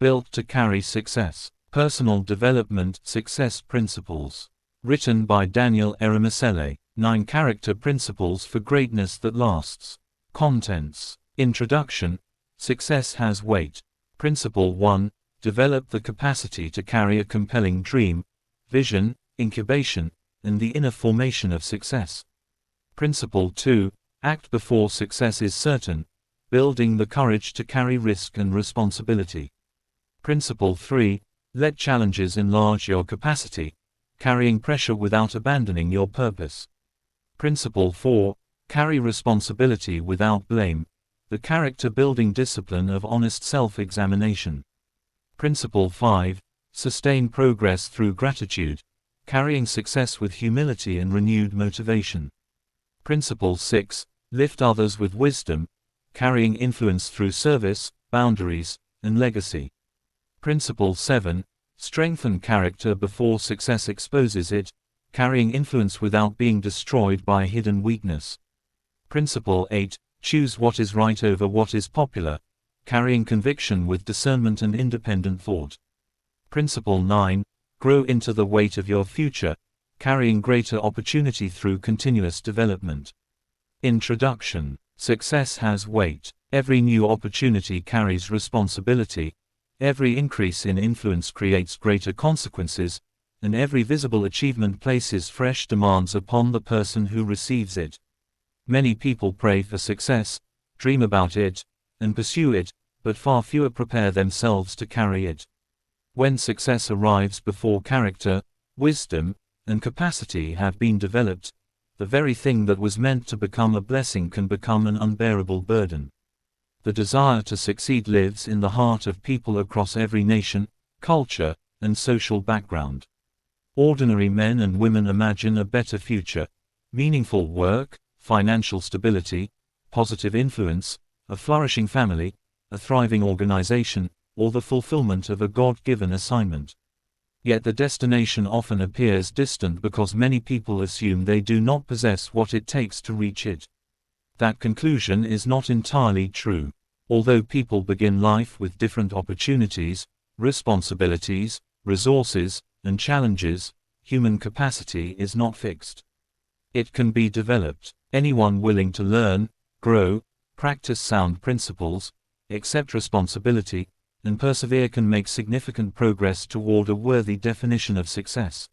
Built to carry success. Personal Development Success Principles. Written by Daniel Eremesele. 9 Character Principles for Greatness That Lasts. Contents. Introduction. Success has weight. Principle 1. Develop the capacity to carry a compelling dream, vision, incubation, and the inner formation of success. Principle 2. Act before success is certain, building the courage to carry risk and responsibility. Principle 3. Let challenges enlarge your capacity, carrying pressure without abandoning your purpose. Principle 4. Carry responsibility without blame, the character-building discipline of honest self-examination. Principle 5. Sustain progress through gratitude, carrying success with humility and renewed motivation. Principle 6. Lift others with wisdom, carrying influence through service, boundaries, and legacy. Principle 7. Strengthen character before success exposes it, carrying influence without being destroyed by hidden weakness. Principle 8. Choose what is right over what is popular, carrying conviction with discernment and independent thought. Principle 9. Grow into the weight of your future, carrying greater opportunity through continuous development. Introduction. Success has weight. Every new opportunity carries responsibility, every increase in influence creates greater consequences, and every visible achievement places fresh demands upon the person who receives it. Many people pray for success, dream about it, and pursue it, but far fewer prepare themselves to carry it. When success arrives before character, wisdom, and capacity have been developed, the very thing that was meant to become a blessing can become an unbearable burden. The desire to succeed lives in the heart of people across every nation, culture, and social background. Ordinary men and women imagine a better future, meaningful work, financial stability, positive influence, a flourishing family, a thriving organization, or the fulfillment of a God-given assignment. Yet the destination often appears distant because many people assume they do not possess what it takes to reach it. That conclusion is not entirely true. Although people begin life with different opportunities, responsibilities, resources, and challenges, human capacity is not fixed. It can be developed. Anyone willing to learn, grow, practice sound principles, accept responsibility, and persevere can make significant progress toward a worthy definition of success.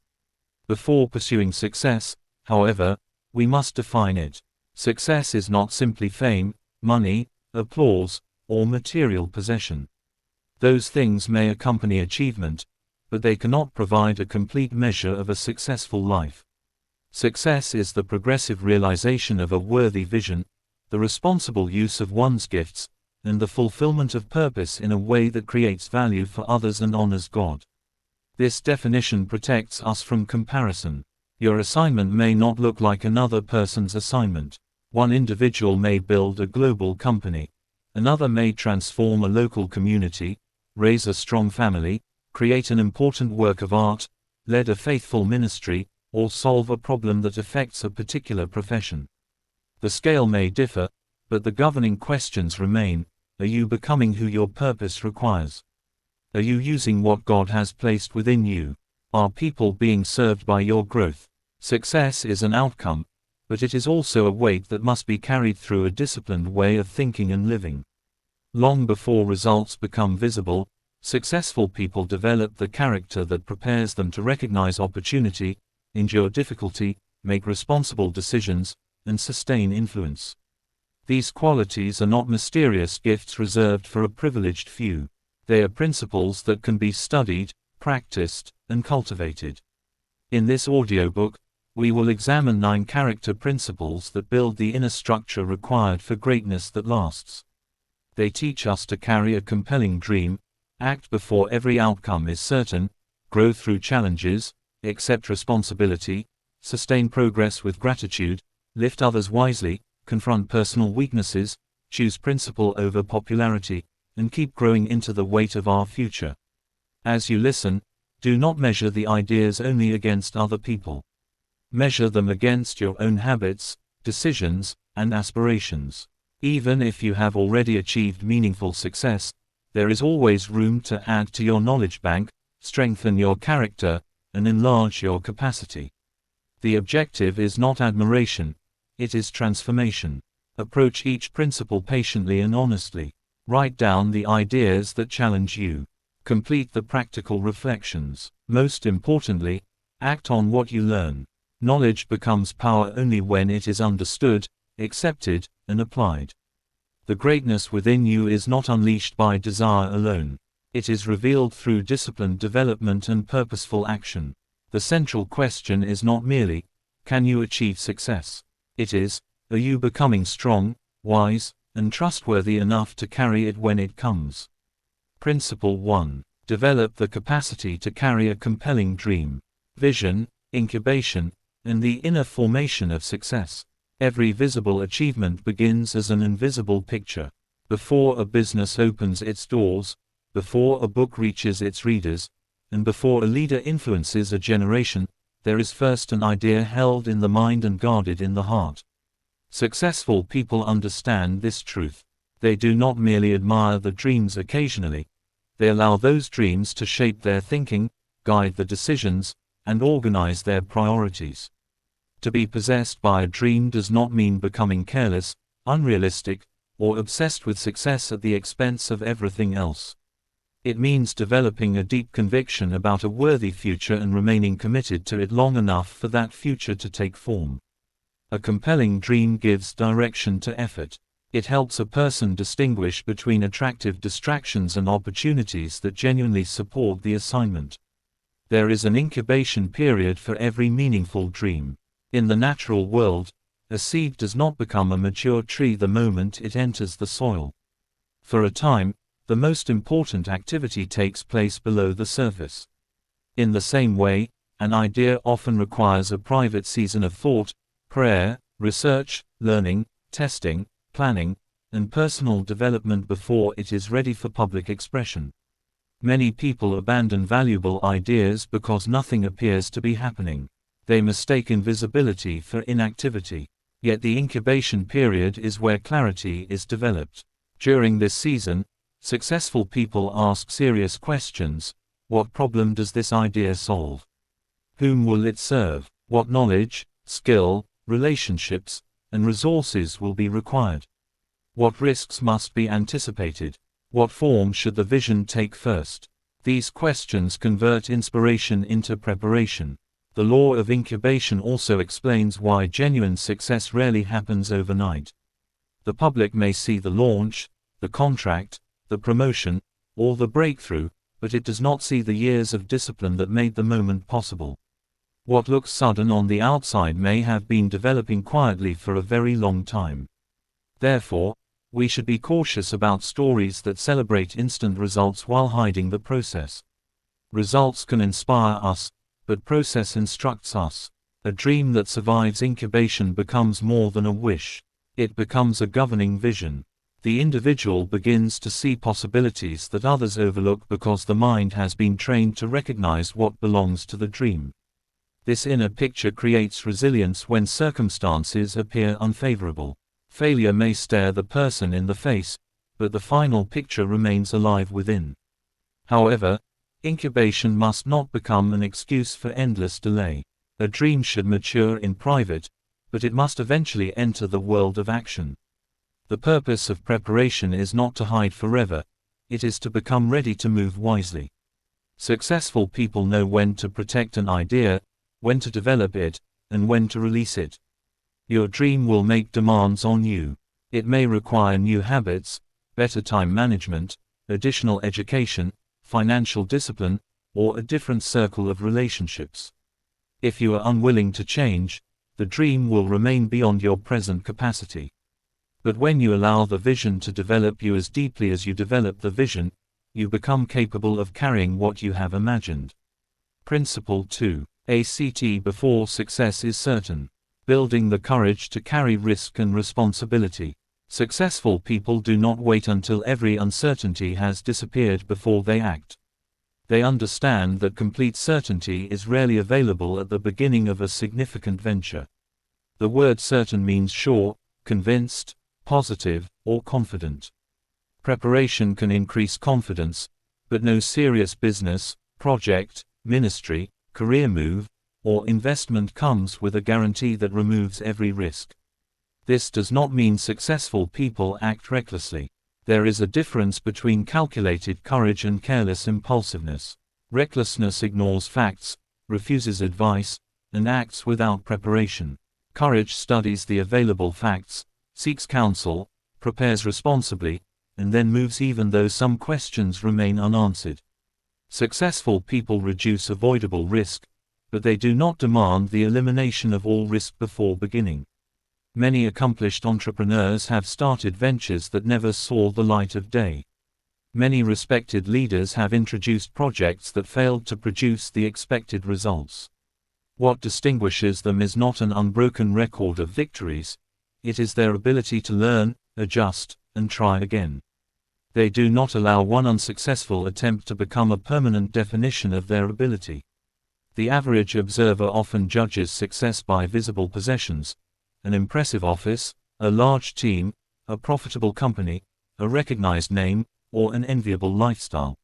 Before pursuing success, however, we must define it. Success is not simply fame, money, applause, or material possession. Those things may accompany achievement, but they cannot provide a complete measure of a successful life. Success is the progressive realization of a worthy vision, the responsible use of one's gifts, and the fulfillment of purpose in a way that creates value for others and honors God. This definition protects us from comparison. Your assignment may not look like another person's assignment. One individual may build a global company. Another may transform a local community, raise a strong family, create an important work of art, lead a faithful ministry, or solve a problem that affects a particular profession. The scale may differ, but the governing questions remain. Are you becoming who your purpose requires? Are you using what God has placed within you? Are people being served by your growth? Success is an outcome, but it is also a weight that must be carried through a disciplined way of thinking and living. Long before results become visible, successful people develop the character that prepares them to recognize opportunity, endure difficulty, make responsible decisions, and sustain influence. These qualities are not mysterious gifts reserved for a privileged few. They are principles that can be studied, practiced, and cultivated. In this audiobook, we will examine 9 character principles that build the inner structure required for greatness that lasts. They teach us to carry a compelling dream, act before every outcome is certain, grow through challenges, accept responsibility, sustain progress with gratitude, lift others wisely, confront personal weaknesses, choose principle over popularity, and keep growing into the weight of our future. As you listen, do not measure the ideas only against other people. Measure them against your own habits, decisions, and aspirations. Even if you have already achieved meaningful success, There is always room to add to your knowledge bank, strengthen your character, and enlarge your capacity. The objective is not admiration, it is transformation. Approach each principle patiently and honestly. Write down the ideas that challenge you. Complete the practical reflections. Most importantly, act on what you learn. Knowledge becomes power only when it is understood, accepted, and applied. The greatness within you is not unleashed by desire alone. It is revealed through disciplined development and purposeful action. The central question is not merely, can you achieve success? It is, are you becoming strong, wise, and trustworthy enough to carry it when it comes? Principle 1. Develop the capacity to carry a compelling dream. Vision, incubation, and the inner formation of success. Every visible achievement begins as an invisible picture. Before a business opens its doors, before a book reaches its readers, and before a leader influences a generation, there is first an idea held in the mind and guarded in the heart. Successful people understand this truth. They do not merely admire the dreams occasionally. They allow those dreams to shape their thinking, guide the decisions, and organize their priorities. To be possessed by a dream does not mean becoming careless, unrealistic, or obsessed with success at the expense of everything else. It means developing a deep conviction about a worthy future and remaining committed to it long enough for that future to take form. A compelling dream gives direction to effort. It helps a person distinguish between attractive distractions and opportunities that genuinely support the assignment. There is an incubation period for every meaningful dream. In the natural world, a seed does not become a mature tree the moment it enters the soil. For a time, the most important activity takes place below the surface. In the same way, an idea often requires a private season of thought, prayer, research, learning, testing, planning, and personal development before it is ready for public expression. Many people abandon valuable ideas because nothing appears to be happening. They mistake invisibility for inactivity. Yet the incubation period is where clarity is developed. During this season, successful people ask serious questions. What problem does this idea solve? Whom will it serve? What knowledge, skill, relationships, and resources will be required? What risks must be anticipated? What form should the vision take first? These questions convert inspiration into preparation. The law of incubation also explains why genuine success rarely happens overnight. The public may see the launch, the contract, the promotion, or the breakthrough, but it does not see the years of discipline that made the moment possible. What looks sudden on the outside may have been developing quietly for a very long time. Therefore, we should be cautious about stories that celebrate instant results while hiding the process. Results can inspire us, but process instructs us. A dream that survives incubation becomes more than a wish. It becomes a governing vision. The individual begins to see possibilities that others overlook because the mind has been trained to recognize what belongs to the dream. This inner picture creates resilience when circumstances appear unfavorable. Failure may stare the person in the face, but the final picture remains alive within. However, incubation must not become an excuse for endless delay. A dream should mature in private, but it must eventually enter the world of action. The purpose of preparation is not to hide forever, it is to become ready to move wisely. Successful people know when to protect an idea, when to develop it, and when to release it. Your dream will make demands on you. It may require new habits, better time management, additional education, financial discipline, or a different circle of relationships. If you are unwilling to change, the dream will remain beyond your present capacity. But when you allow the vision to develop you as deeply as you develop the vision, you become capable of carrying what you have imagined. Principle 2. ACT before success is certain. Building the courage to carry risk and responsibility. Successful people do not wait until every uncertainty has disappeared before they act. They understand that complete certainty is rarely available at the beginning of a significant venture. The word certain means sure, convinced, positive, or confident. Preparation can increase confidence, but no serious business, project, ministry, career move, or investment comes with a guarantee that removes every risk. This does not mean successful people act recklessly. There is a difference between calculated courage and careless impulsiveness. Recklessness ignores facts, refuses advice, and acts without preparation. Courage studies the available facts, seeks counsel, prepares responsibly, and then moves even though some questions remain unanswered. Successful people reduce avoidable risk, but they do not demand the elimination of all risk before beginning. Many accomplished entrepreneurs have started ventures that never saw the light of day. Many respected leaders have introduced projects that failed to produce the expected results. What distinguishes them is not an unbroken record of victories, it is their ability to learn, adjust, and try again. They do not allow one unsuccessful attempt to become a permanent definition of their ability. The average observer often judges success by visible possessions, an impressive office, a large team, a profitable company, a recognized name, or an enviable lifestyle.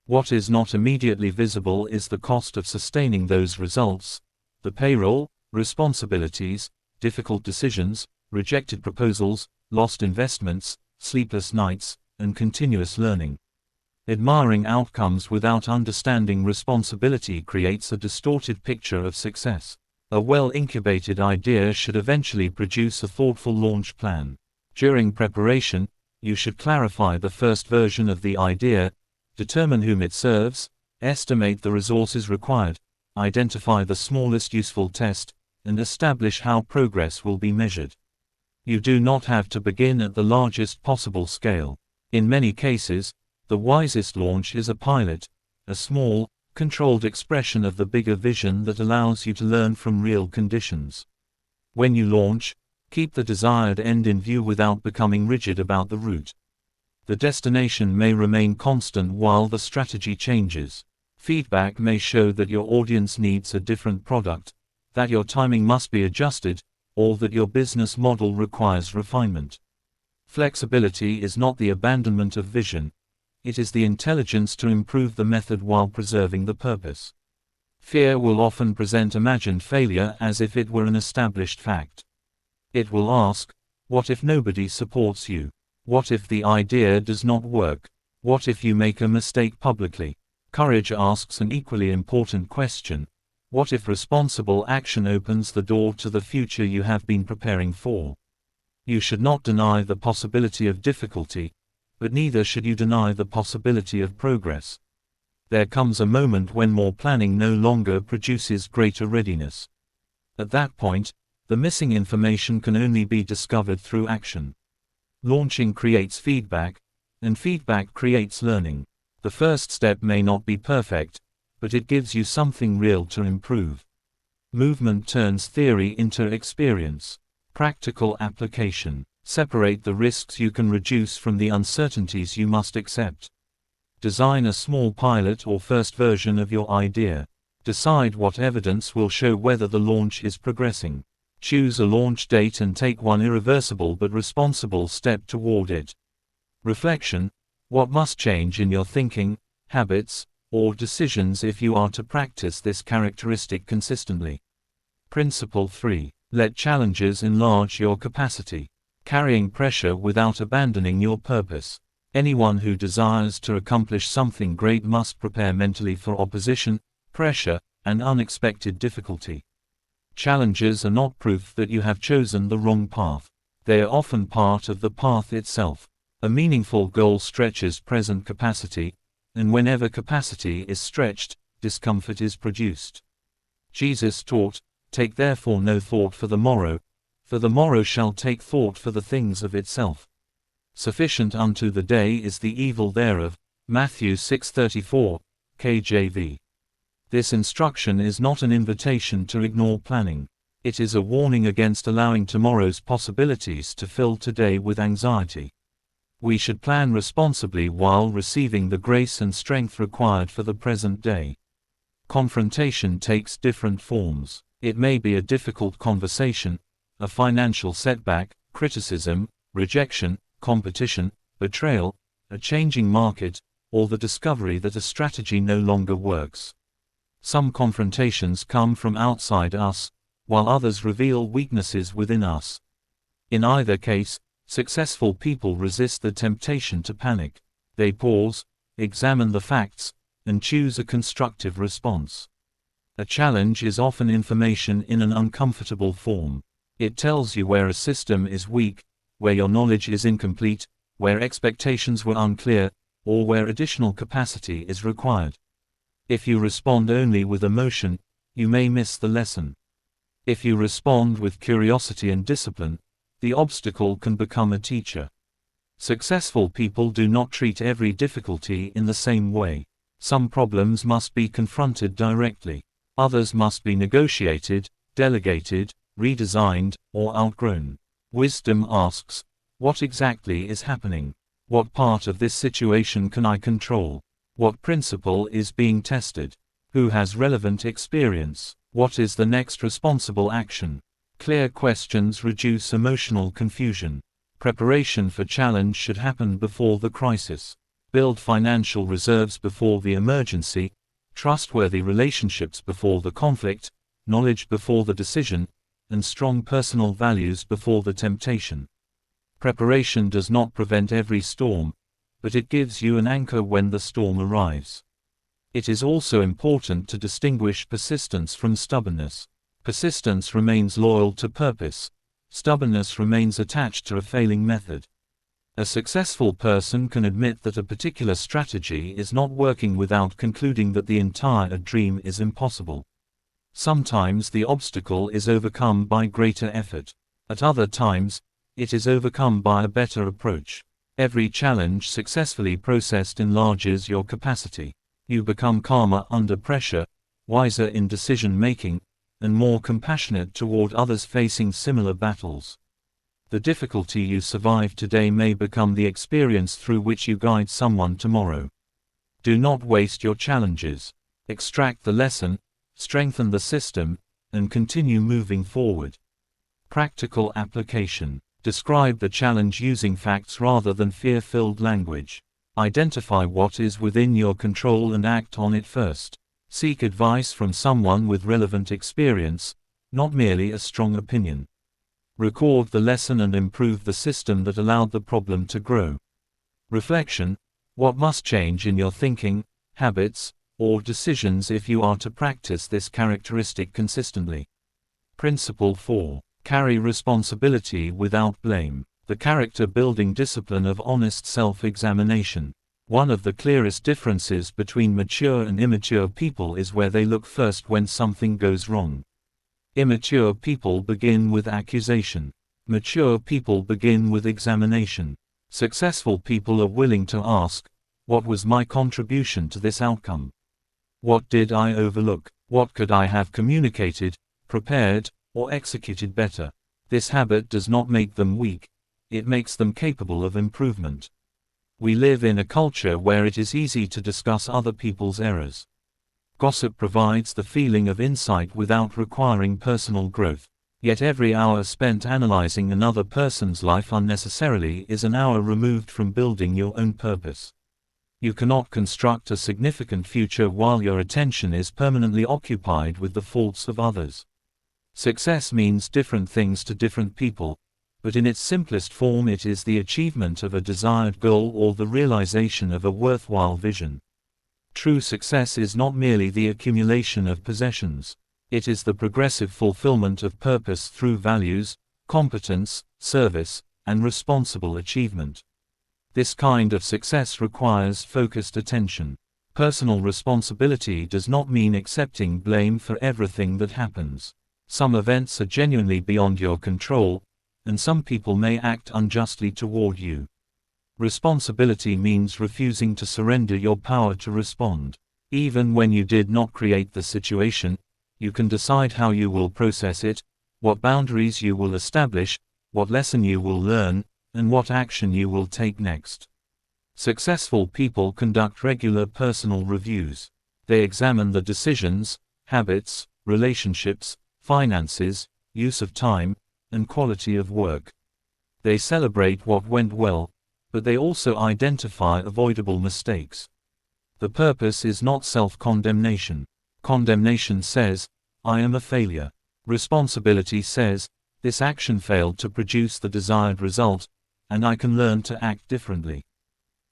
What is not immediately visible is the cost of sustaining those results: the payroll, responsibilities, difficult decisions, rejected proposals, lost investments, sleepless nights, and continuous learning. Admiring outcomes without understanding responsibility creates a distorted picture of success. A well-incubated idea should eventually produce a thoughtful launch plan. During preparation, you should clarify the first version of the idea, determine whom it serves, estimate the resources required, identify the smallest useful test, and establish how progress will be measured. You do not have to begin at the largest possible scale. In many cases, the wisest launch is a pilot, a small, controlled expression of the bigger vision that allows you to learn from real conditions. When you launch, keep the desired end in view without becoming rigid about the route. The destination may remain constant while the strategy changes. Feedback may show that your audience needs a different product, that your timing must be adjusted, or that your business model requires refinement. Flexibility is not the abandonment of vision, it is the intelligence to improve the method while preserving the purpose. Fear will often present imagined failure as if it were an established fact. It will ask, what if nobody supports you? What if the idea does not work? What if you make a mistake publicly? Courage asks an equally important question: what if responsible action opens the door to the future you have been preparing for? You should not deny the possibility of difficulty, but neither should you deny the possibility of progress. There comes a moment when more planning no longer produces greater readiness. At that point, the missing information can only be discovered through action. Launching creates feedback, and feedback creates learning. The first step may not be perfect, but it gives you something real to improve. Movement turns theory into experience. Practical application. Separate the risks you can reduce from the uncertainties you must accept. Design a small pilot or first version of your idea. Decide what evidence will show whether the launch is progressing. Choose a launch date and take one irreversible but responsible step toward it. Reflection. What must change in your thinking, habits, or decisions if you are to practice this characteristic consistently? Principle 3. Let challenges enlarge your capacity. Carrying pressure without abandoning your purpose. Anyone who desires to accomplish something great must prepare mentally for opposition, pressure, and unexpected difficulty. Challenges are not proof that you have chosen the wrong path. They are often part of the path itself. A meaningful goal stretches present capacity, and whenever capacity is stretched, discomfort is produced. Jesus taught, "Take therefore no thought for the morrow shall take thought for the things of itself. Sufficient unto the day is the evil thereof." Matthew 6:34, KJV. This instruction is not an invitation to ignore planning. It is a warning against allowing tomorrow's possibilities to fill today with anxiety. We should plan responsibly while receiving the grace and strength required for the present day. Confrontation takes different forms. It may be a difficult conversation, a financial setback, criticism, rejection, competition, betrayal, a changing market, or the discovery that a strategy no longer works. Some confrontations come from outside us, while others reveal weaknesses within us. In either case, successful people resist the temptation to panic. They pause, examine the facts, and choose a constructive response. A challenge is often information in an uncomfortable form. It tells you where a system is weak, where your knowledge is incomplete, where expectations were unclear, or where additional capacity is required. If you respond only with emotion, you may miss the lesson. If you respond with curiosity and discipline, the obstacle can become a teacher. Successful people do not treat every difficulty in the same way. Some problems must be confronted directly. Others must be negotiated, delegated, redesigned, or outgrown. Wisdom asks, what exactly is happening? What part of this situation can I control? What principle is being tested? Who has relevant experience? What is the next responsible action? Clear questions reduce emotional confusion. Preparation for challenge should happen before the crisis. Build financial reserves before the emergency, trustworthy relationships before the conflict, knowledge before the decision, and strong personal values before the temptation. Preparation does not prevent every storm, but it gives you an anchor when the storm arrives. It is also important to distinguish persistence from stubbornness. Persistence remains loyal to purpose. Stubbornness remains attached to a failing method. A successful person can admit that a particular strategy is not working without concluding that the entire dream is impossible. Sometimes the obstacle is overcome by greater effort. At other times, it is overcome by a better approach. Every challenge successfully processed enlarges your capacity. You become calmer under pressure, wiser in decision-making, and more compassionate toward others facing similar battles. The difficulty you survive today may become the experience through which you guide someone tomorrow. Do not waste your challenges. Extract the lesson, strengthen the system, and continue moving forward. Practical application. Describe the challenge using facts rather than fear-filled language. Identify what is within your control and act on it first. Seek advice from someone with relevant experience, not merely a strong opinion. Record the lesson and improve the system that allowed the problem to grow. Reflection. What must change in your thinking, habits, or decisions if you are to practice this characteristic consistently? Principle 4. Carry responsibility without blame. The character-building discipline of honest self-examination. One of the clearest differences between mature and immature people is where they look first when something goes wrong. Immature people begin with accusation. Mature people begin with examination. Successful people are willing to ask, what was my contribution to this outcome? What did I overlook? What could I have communicated, prepared, or executed better? This habit does not make them weak. It makes them capable of improvement. We live in a culture where it is easy to discuss other people's errors. Gossip provides the feeling of insight without requiring personal growth. Yet every hour spent analyzing another person's life unnecessarily is an hour removed from building your own purpose. You cannot construct a significant future while your attention is permanently occupied with the faults of others. Success means different things to different people, but in its simplest form it is the achievement of a desired goal or the realization of a worthwhile vision. True success is not merely the accumulation of possessions. It is the progressive fulfillment of purpose through values, competence, service, and responsible achievement. This kind of success requires focused attention. Personal responsibility does not mean accepting blame for everything that happens. Some events are genuinely beyond your control, and some people may act unjustly toward you. Responsibility means refusing to surrender your power to respond. Even when you did not create the situation, you can decide how you will process it, what boundaries you will establish, what lesson you will learn, and what action you will take next. Successful people conduct regular personal reviews. They examine the decisions, habits, relationships, finances, use of time, and quality of work. They celebrate what went well, but they also identify avoidable mistakes. The purpose is not self-condemnation. Condemnation says, I am a failure. Responsibility says, this action failed to produce the desired result, and I can learn to act differently.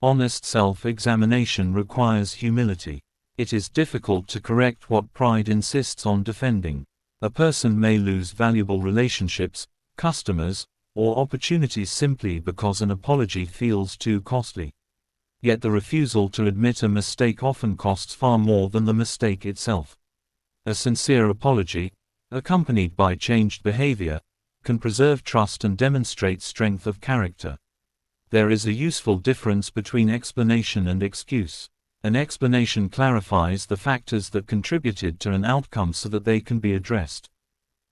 Honest self-examination requires humility. It is difficult to correct what pride insists on defending. A person may lose valuable relationships, customers, or opportunities simply because an apology feels too costly. Yet the refusal to admit a mistake often costs far more than the mistake itself. A sincere apology, accompanied by changed behavior, can preserve trust and demonstrate strength of character. There is a useful difference between explanation and excuse. An explanation clarifies the factors that contributed to an outcome so that they can be addressed.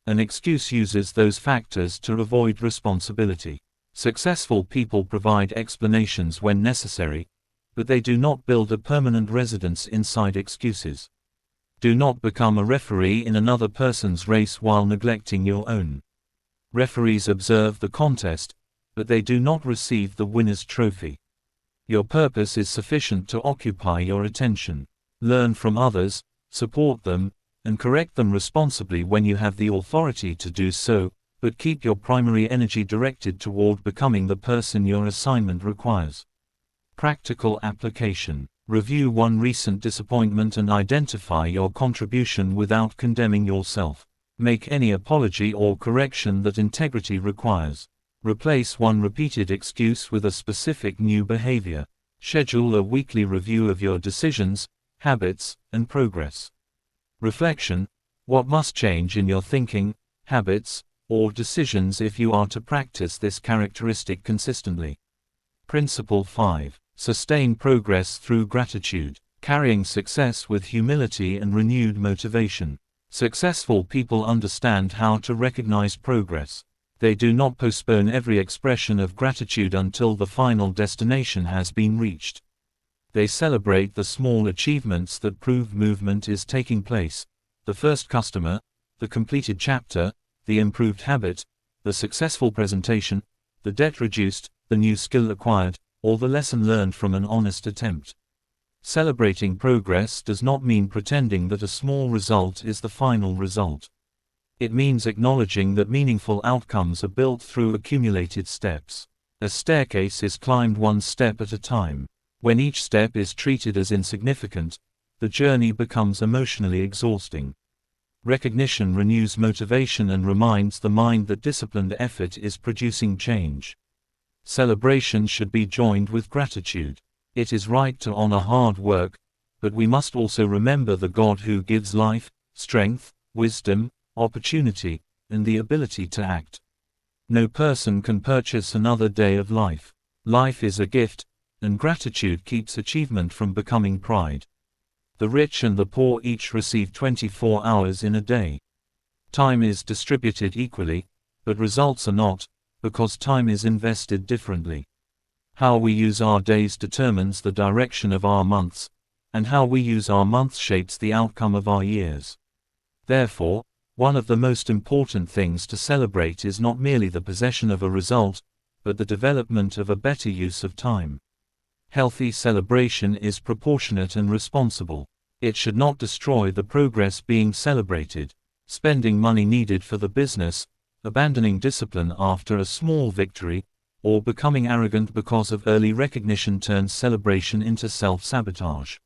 An excuse uses those factors to avoid responsibility. Successful people provide explanations when necessary, but they do not build a permanent residence inside excuses. Do not become a referee in another person's race while neglecting your own. Referees observe the contest, but they do not receive the winner's trophy. Your purpose is sufficient to occupy your attention. Learn from others, support them, and correct them responsibly when you have the authority to do so, but keep your primary energy directed toward becoming the person your assignment requires. Practical application. Review one recent disappointment and identify your contribution without condemning yourself. Make any apology or correction that integrity requires. Replace one repeated excuse with a specific new behavior. Schedule a weekly review of your decisions, habits, and progress. Reflection. What must change in your thinking, habits, or decisions if you are to practice this characteristic consistently? Principle 5. Sustain progress through gratitude. Carrying success with humility and renewed motivation. Successful people understand how to recognize progress. They do not postpone every expression of gratitude until the final destination has been reached. They celebrate the small achievements that prove movement is taking place: the first customer, the completed chapter, the improved habit, the successful presentation, the debt reduced, the new skill acquired, or the lesson learned from an honest attempt. Celebrating progress does not mean pretending that a small result is the final result. It means acknowledging that meaningful outcomes are built through accumulated steps. A staircase is climbed one step at a time. When each step is treated as insignificant, the journey becomes emotionally exhausting. Recognition renews motivation and reminds the mind that disciplined effort is producing change. Celebration should be joined with gratitude. It is right to honor hard work, but we must also remember the God who gives life, strength, wisdom, opportunity, and the ability to act. No person can purchase another day of life. Life is a gift, and gratitude keeps achievement from becoming pride. The rich and the poor each receive 24 hours in a day. Time is distributed equally, but results are not, because time is invested differently. How we use our days determines the direction of our months, and how we use our months shapes the outcome of our years. Therefore, one of the most important things to celebrate is not merely the possession of a result, but the development of a better use of time. Healthy celebration is proportionate and responsible. It should not destroy the progress being celebrated. Spending money needed for the business, abandoning discipline after a small victory, or becoming arrogant because of early recognition turns celebration into self-sabotage.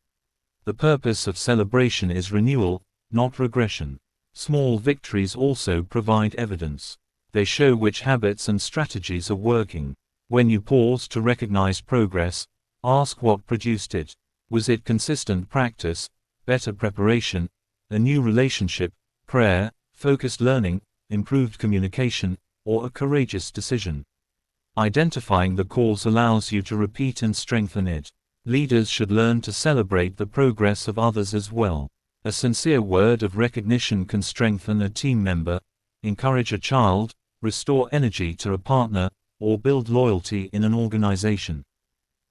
The purpose of celebration is renewal, not regression. Small victories also provide evidence. They show which habits and strategies are working. When you pause to recognize progress, ask what produced it. Was it consistent practice, better preparation, a new relationship, prayer, focused learning, improved communication, or a courageous decision? Identifying the cause allows you to repeat and strengthen it. Leaders should learn to celebrate the progress of others as well. A sincere word of recognition can strengthen a team member, encourage a child, restore energy to a partner, or build loyalty in an organization.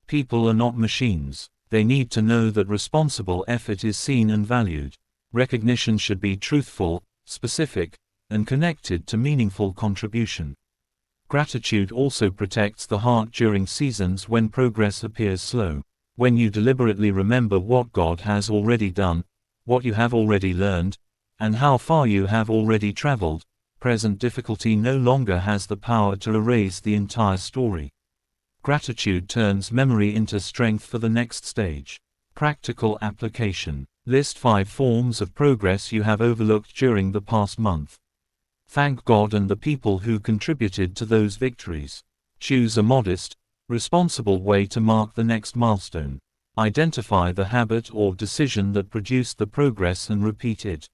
People are not machines. They need to know that responsible effort is seen and valued. Recognition should be truthful, specific, and connected to meaningful contribution. Gratitude also protects the heart during seasons when progress appears slow. When you deliberately remember what God has already done, what you have already learned, and how far you have already traveled, present difficulty no longer has the power to erase the entire story. Gratitude turns memory into strength for the next stage. Practical application. List 5 forms of progress you have overlooked during the past month. Thank God and the people who contributed to those victories. Choose a modest, responsible way to mark the next milestone. Identify the habit or decision that produced the progress and repeat it.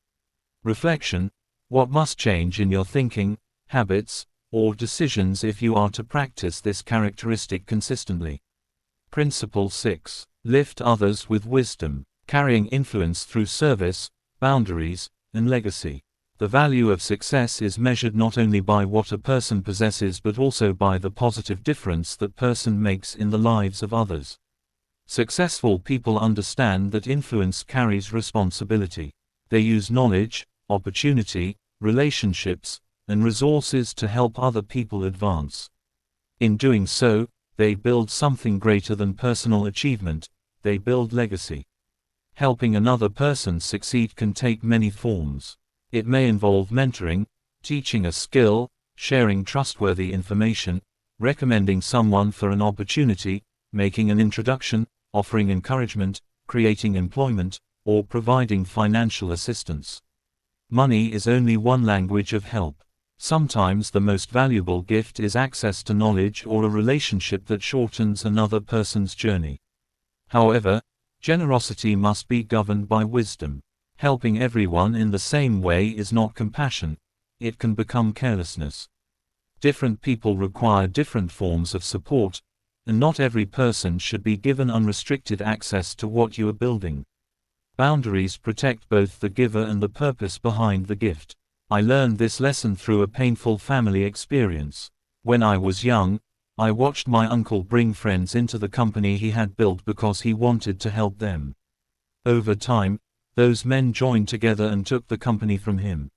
Reflection. What must change in your thinking, habits, or decisions if you are to practice this characteristic consistently? Principle 6. Lift others with wisdom, carrying influence through service, boundaries, and legacy. The value of success is measured not only by what a person possesses but also by the positive difference that person makes in the lives of others. Successful people understand that influence carries responsibility. They use knowledge, opportunity, relationships, and resources to help other people advance. In doing so, they build something greater than personal achievement, they build legacy. Helping another person succeed can take many forms. It may involve mentoring, teaching a skill, sharing trustworthy information, recommending someone for an opportunity, making an introduction, offering encouragement, creating employment, or providing financial assistance. Money is only one language of help. Sometimes the most valuable gift is access to knowledge or a relationship that shortens another person's journey. However, generosity must be governed by wisdom. Helping everyone in the same way is not compassion, it can become carelessness. Different people require different forms of support, and not every person should be given unrestricted access to what you are building. Boundaries protect both the giver and the purpose behind the gift. I learned this lesson through a painful family experience. When I was young, I watched my uncle bring friends into the company he had built because he wanted to help them. Over time, those men joined together and took the company from him.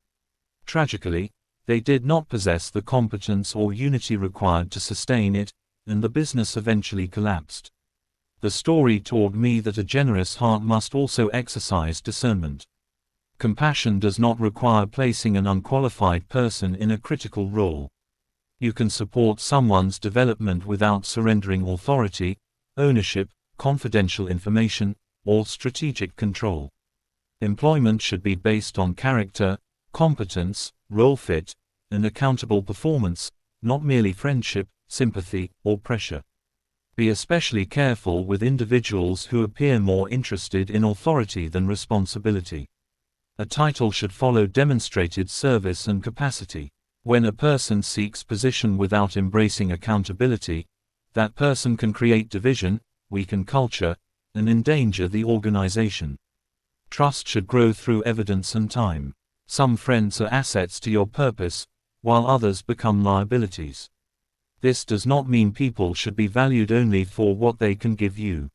Tragically, they did not possess the competence or unity required to sustain it, and the business eventually collapsed. The story taught me that a generous heart must also exercise discernment. Compassion does not require placing an unqualified person in a critical role. You can support someone's development without surrendering authority, ownership, confidential information, or strategic control. Employment should be based on character, competence, role fit, and accountable performance, not merely friendship, sympathy, or pressure. Be especially careful with individuals who appear more interested in authority than responsibility. A title should follow demonstrated service and capacity. When a person seeks position without embracing accountability, that person can create division, weaken culture, and endanger the organization. Trust should grow through evidence and time. Some friends are assets to your purpose, while others become liabilities. This does not mean people should be valued only for what they can give you.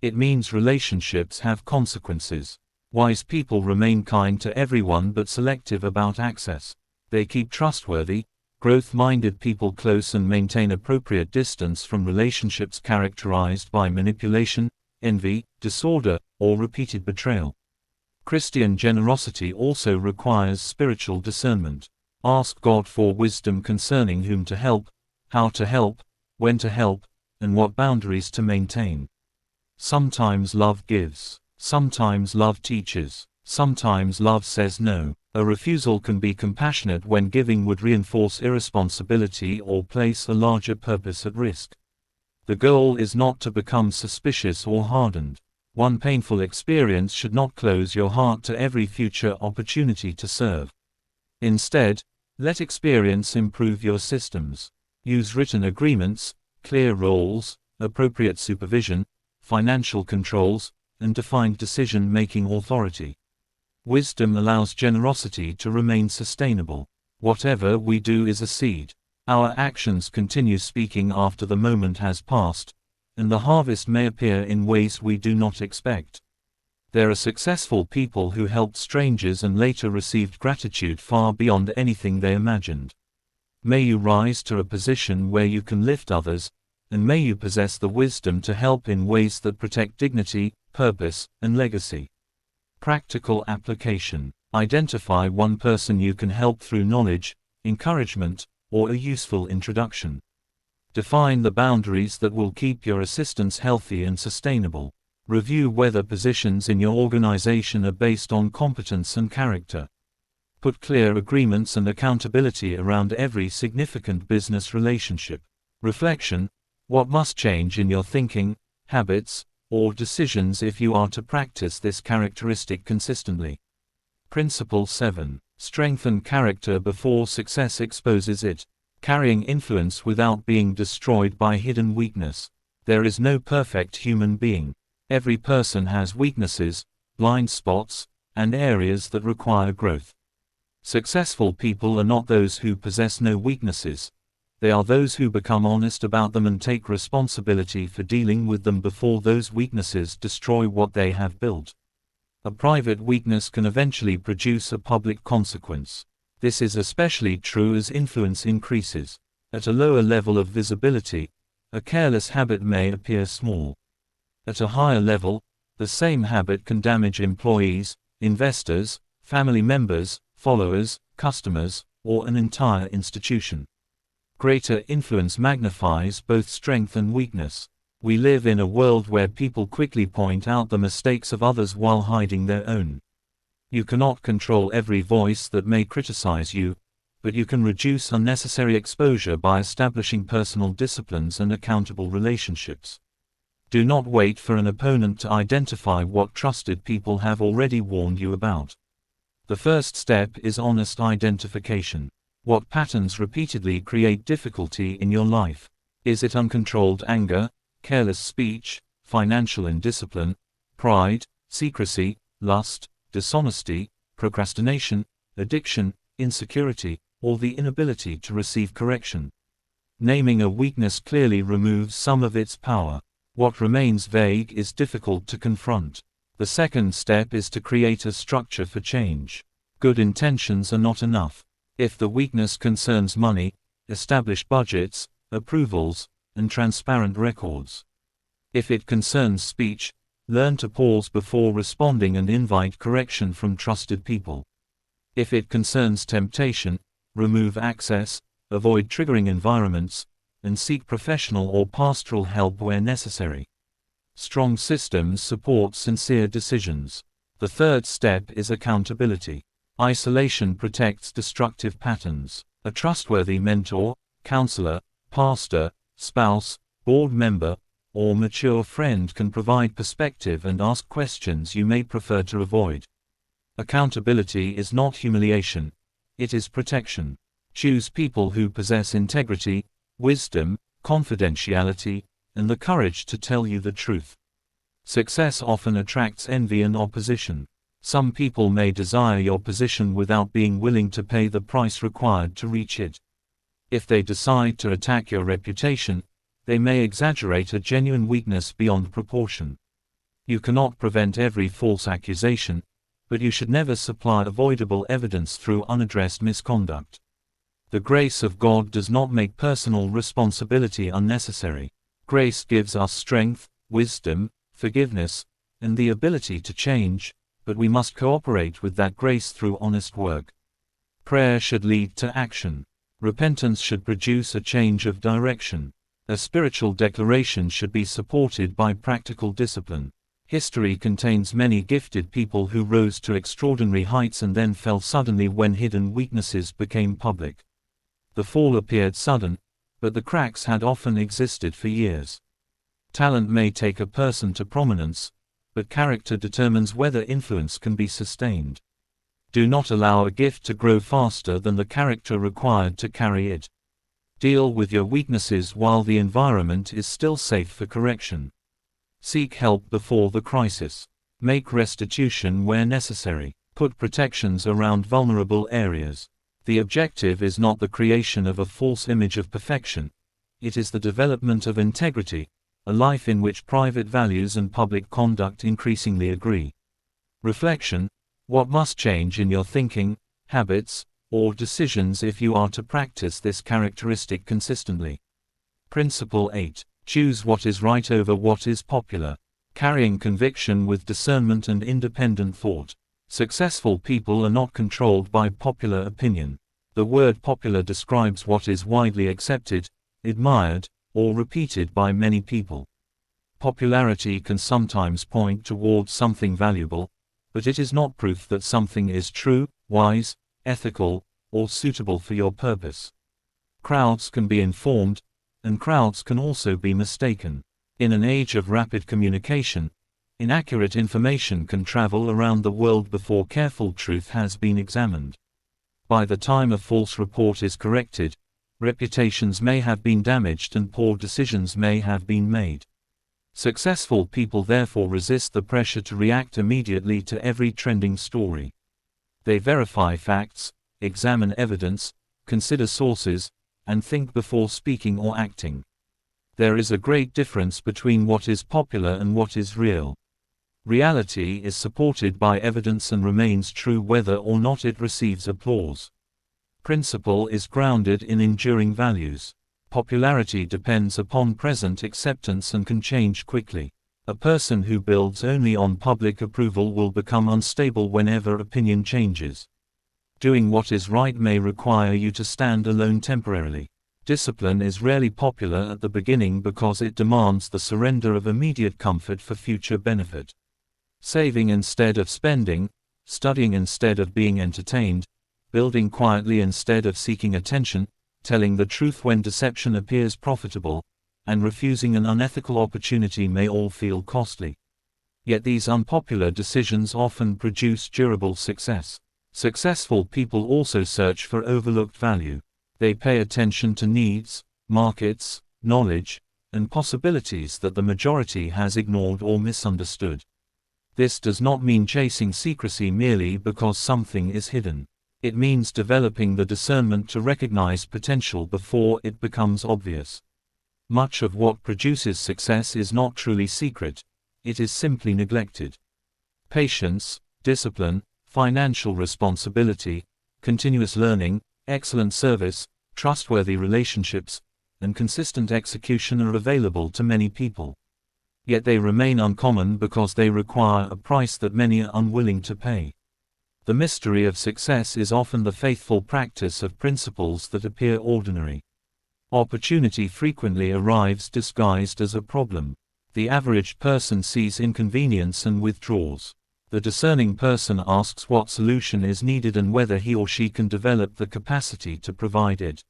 It means relationships have consequences. Wise people remain kind to everyone but selective about access. They keep trustworthy, growth-minded people close and maintain appropriate distance from relationships characterized by manipulation, envy, disorder, or repeated betrayal. Christian generosity also requires spiritual discernment. Ask God for wisdom concerning whom to help, how to help, when to help, and what boundaries to maintain. Sometimes love gives. Sometimes love teaches. Sometimes love says no. A refusal can be compassionate when giving would reinforce irresponsibility or place a larger purpose at risk. The goal is not to become suspicious or hardened. One painful experience should not close your heart to every future opportunity to serve. Instead, let experience improve your systems. Use written agreements, clear roles, appropriate supervision, financial controls, and defined decision-making authority. Wisdom allows generosity to remain sustainable. Whatever we do is a seed. Our actions continue speaking after the moment has passed, and the harvest may appear in ways we do not expect. There are successful people who helped strangers and later received gratitude far beyond anything they imagined. May you rise to a position where you can lift others, and may you possess the wisdom to help in ways that protect dignity, purpose, and legacy. Practical application. Identify one person you can help through knowledge, encouragement, or a useful introduction. Define the boundaries that will keep your assistance healthy and sustainable. Review whether positions in your organization are based on competence and character. Put clear agreements and accountability around every significant business relationship. Reflection. What must change in your thinking, habits, or decisions if you are to practice this characteristic consistently? Principle 7. Strengthen character before success exposes it. Carrying influence without being destroyed by hidden weakness. There is no perfect human being. Every person has weaknesses, blind spots, and areas that require growth. Successful people are not those who possess no weaknesses. They are those who become honest about them and take responsibility for dealing with them before those weaknesses destroy what they have built. A private weakness can eventually produce a public consequence. This is especially true as influence increases. At a lower level of visibility, a careless habit may appear small. At a higher level, the same habit can damage employees, investors, family members, followers, customers, or an entire institution. Greater influence magnifies both strength and weakness. We live in a world where people quickly point out the mistakes of others while hiding their own. You cannot control every voice that may criticize you, but you can reduce unnecessary exposure by establishing personal disciplines and accountable relationships. Do not wait for an opponent to identify what trusted people have already warned you about. The first step is honest identification. What patterns repeatedly create difficulty in your life? Is it uncontrolled anger, careless speech, financial indiscipline, pride, secrecy, lust, dishonesty, procrastination, addiction, insecurity, or the inability to receive correction? Naming a weakness clearly removes some of its power. What remains vague is difficult to confront. The second step is to create a structure for change. Good intentions are not enough. If the weakness concerns money, establish budgets, approvals, and transparent records. If it concerns speech, learn to pause before responding and invite correction from trusted people. If it concerns temptation, remove access, avoid triggering environments, and seek professional or pastoral help where necessary. Strong systems support sincere decisions. The third step is accountability. Isolation protects destructive patterns. A trustworthy mentor, counselor, pastor, spouse, board member, or mature friend can provide perspective and ask questions you may prefer to avoid. Accountability is not humiliation, it is protection. Choose people who possess integrity, wisdom, confidentiality, and the courage to tell you the truth. Success often attracts envy and opposition. Some people may desire your position without being willing to pay the price required to reach it. If they decide to attack your reputation, they may exaggerate a genuine weakness beyond proportion. You cannot prevent every false accusation, but you should never supply avoidable evidence through unaddressed misconduct. The grace of God does not make personal responsibility unnecessary. Grace gives us strength, wisdom, forgiveness, and the ability to change, but we must cooperate with that grace through honest work. Prayer should lead to action. Repentance should produce a change of direction. A spiritual declaration should be supported by practical discipline. History contains many gifted people who rose to extraordinary heights and then fell suddenly when hidden weaknesses became public. The fall appeared sudden, but the cracks had often existed for years. Talent may take a person to prominence, but character determines whether influence can be sustained. Do not allow a gift to grow faster than the character required to carry it. Deal with your weaknesses while the environment is still safe for correction. Seek help before the crisis. Make restitution where necessary. Put protections around vulnerable areas. The objective is not the creation of a false image of perfection. It is the development of integrity, a life in which private values and public conduct increasingly agree. Reflection. What must change in your thinking, habits, or decisions if you are to practice this characteristic consistently. Principle 8. Choose what is right over what is popular. Carrying conviction with discernment and independent thought. Successful people are not controlled by popular opinion. The word popular describes what is widely accepted, admired, or repeated by many people. Popularity can sometimes point towards something valuable, but it is not proof that something is true, wise, ethical, or suitable for your purpose. Crowds can be informed, and crowds can also be mistaken. In an age of rapid communication, inaccurate information can travel around the world before careful truth has been examined. By the time a false report is corrected, reputations may have been damaged and poor decisions may have been made. Successful people therefore resist the pressure to react immediately to every trending story. They verify facts, examine evidence, consider sources, and think before speaking or acting. There is a great difference between what is popular and what is real. Reality is supported by evidence and remains true whether or not it receives applause. Principle is grounded in enduring values. Popularity depends upon present acceptance and can change quickly. A person who builds only on public approval will become unstable whenever opinion changes. Doing what is right may require you to stand alone temporarily. Discipline is rarely popular at the beginning because it demands the surrender of immediate comfort for future benefit. Saving instead of spending, studying instead of being entertained, building quietly instead of seeking attention, telling the truth when deception appears profitable, and refusing an unethical opportunity may all feel costly. Yet these unpopular decisions often produce durable success. Successful people also search for overlooked value. They pay attention to needs, markets, knowledge, and possibilities that the majority has ignored or misunderstood. This does not mean chasing secrecy merely because something is hidden. It means developing the discernment to recognize potential before it becomes obvious. Much of what produces success is not truly secret, it is simply neglected. Patience, discipline, financial responsibility, continuous learning, excellent service, trustworthy relationships, and consistent execution are available to many people. Yet they remain uncommon because they require a price that many are unwilling to pay. The mystery of success is often the faithful practice of principles that appear ordinary. Opportunity frequently arrives disguised as a problem. The average person sees inconvenience and withdraws. The discerning person asks what solution is needed and whether he or she can develop the capacity to provide it.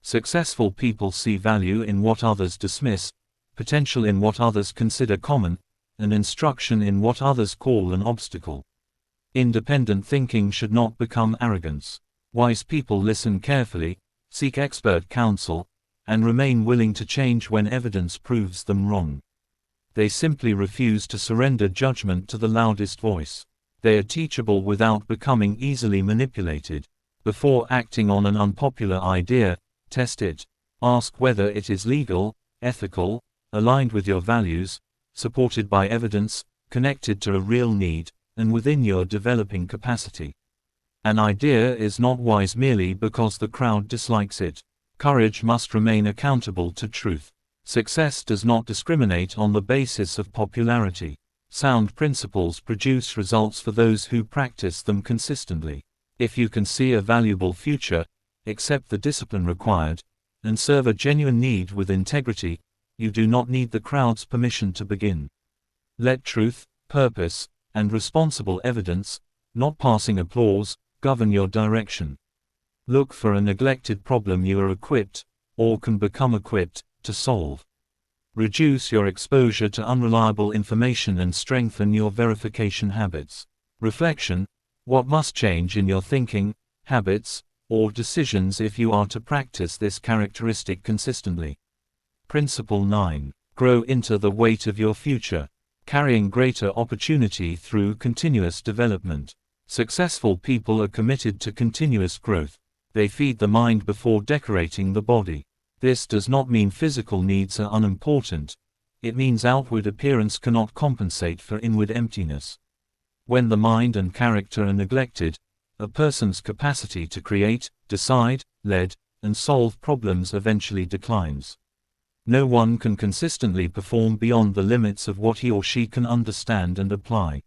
Successful people see value in what others dismiss, potential in what others consider common, and instruction in what others call an obstacle. Independent thinking should not become arrogance. Wise people listen carefully, seek expert counsel, and remain willing to change when evidence proves them wrong. They simply refuse to surrender judgment to the loudest voice. They are teachable without becoming easily manipulated. Before acting on an unpopular idea, test it. Ask whether it is legal, ethical, aligned with your values, supported by evidence, connected to a real need, and within your developing capacity. An idea is not wise merely because the crowd dislikes it. Courage must remain accountable to truth. Success does not discriminate on the basis of popularity. Sound principles produce results for those who practice them consistently. If you can see a valuable future, accept the discipline required, and serve a genuine need with integrity, you do not need the crowd's permission to begin. Let truth, purpose, and responsible evidence, not passing applause, govern your direction. Look for a neglected problem you are equipped, or can become equipped, to solve. Reduce your exposure to unreliable information and strengthen your verification habits. Reflection: what must change in your thinking, habits, or decisions if you are to practice this characteristic consistently? Principle 9. Grow into the weight of your future. Carrying greater opportunity through continuous development. Successful people are committed to continuous growth. They feed the mind before decorating the body. This does not mean physical needs are unimportant. It means outward appearance cannot compensate for inward emptiness. When the mind and character are neglected, a person's capacity to create, decide, lead, and solve problems eventually declines. No one can consistently perform beyond the limits of what he or she can understand and apply.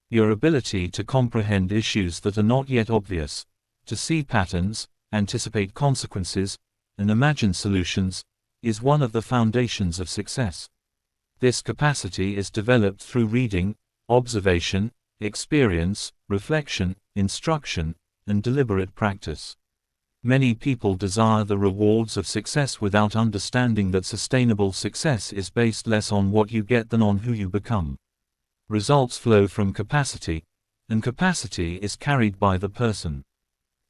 Your ability to comprehend issues that are not yet obvious, to see patterns, anticipate consequences, and imagine solutions, is one of the foundations of success. This capacity is developed through reading, observation, experience, reflection, instruction, and deliberate practice. Many people desire the rewards of success without understanding that sustainable success is based less on what you get than on who you become. Results flow from capacity, and capacity is carried by the person.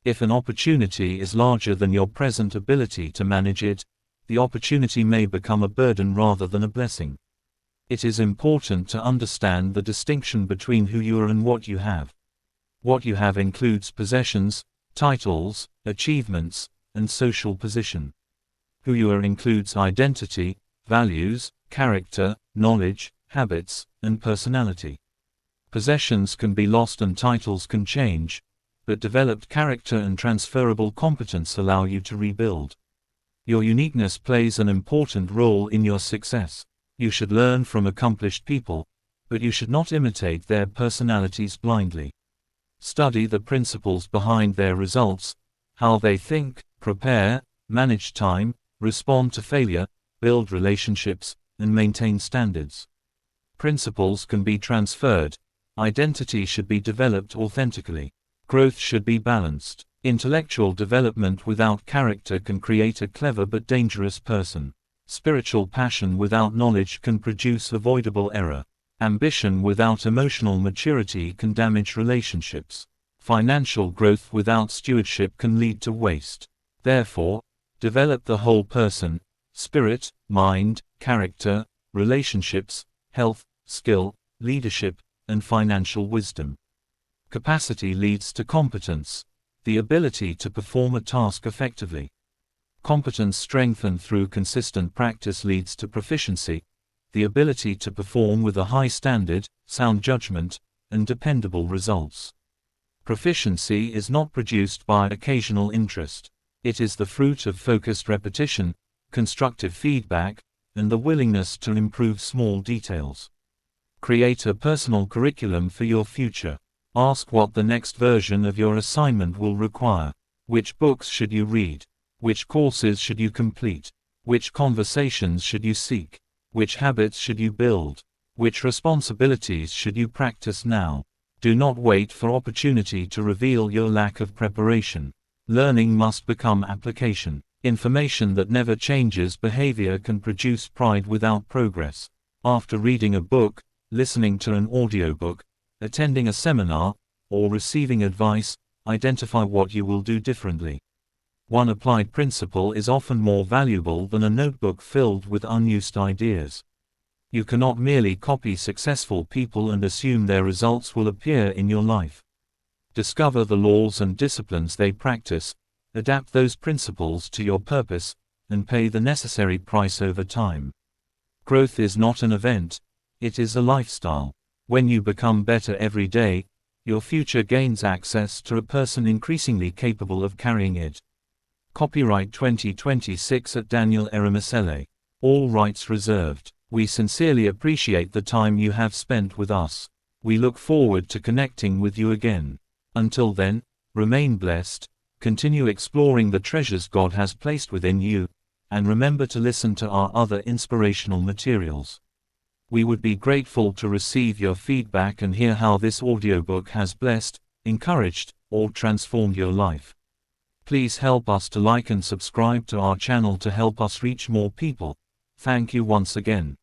If an opportunity is larger than your present ability to manage it, the opportunity may become a burden rather than a blessing. It is important to understand the distinction between who you are and what you have. What you have includes possessions, titles, achievements, and social position. Who you are includes identity, values, character, knowledge, habits, and personality. Possessions can be lost and titles can change, but developed character and transferable competence allow you to rebuild. Your uniqueness plays an important role in your success. You should learn from accomplished people, but you should not imitate their personalities blindly. Study the principles behind their results, how they think, prepare, manage time, respond to failure, build relationships, and maintain standards. Principles can be transferred. Identity should be developed authentically. Growth should be balanced. Intellectual development without character can create a clever but dangerous person. Spiritual passion without knowledge can produce avoidable error. Ambition without emotional maturity can damage relationships. Financial growth without stewardship can lead to waste. Therefore, develop the whole person: spirit, mind, character, relationships, health, skill, leadership, and financial wisdom. Capacity leads to competence, the ability to perform a task effectively. Competence strengthened through consistent practice leads to proficiency, the ability to perform with a high standard, sound judgment, and dependable results. Proficiency is not produced by occasional interest. It is the fruit of focused repetition, constructive feedback, and the willingness to improve small details. Create a personal curriculum for your future. Ask what the next version of your assignment will require. Which books should you read? Which courses should you complete? Which conversations should you seek? Which habits should you build? Which responsibilities should you practice now? Do not wait for opportunity to reveal your lack of preparation. Learning must become application. Information that never changes behavior can produce pride without progress. After reading a book, listening to an audiobook, attending a seminar, or receiving advice, identify what you will do differently. One applied principle is often more valuable than a notebook filled with unused ideas. You cannot merely copy successful people and assume their results will appear in your life. Discover the laws and disciplines they practice, adapt those principles to your purpose, and pay the necessary price over time. Growth is not an event, it is a lifestyle. When you become better every day, your future gains access to a person increasingly capable of carrying it. Copyright 2026 at Daniel Eramesele. All rights reserved. We sincerely appreciate the time you have spent with us. We look forward to connecting with you again. Until then, remain blessed, continue exploring the treasures God has placed within you, and remember to listen to our other inspirational materials. We would be grateful to receive your feedback and hear how this audiobook has blessed, encouraged, or transformed your life. Please help us to like and subscribe to our channel to help us reach more people. Thank you once again.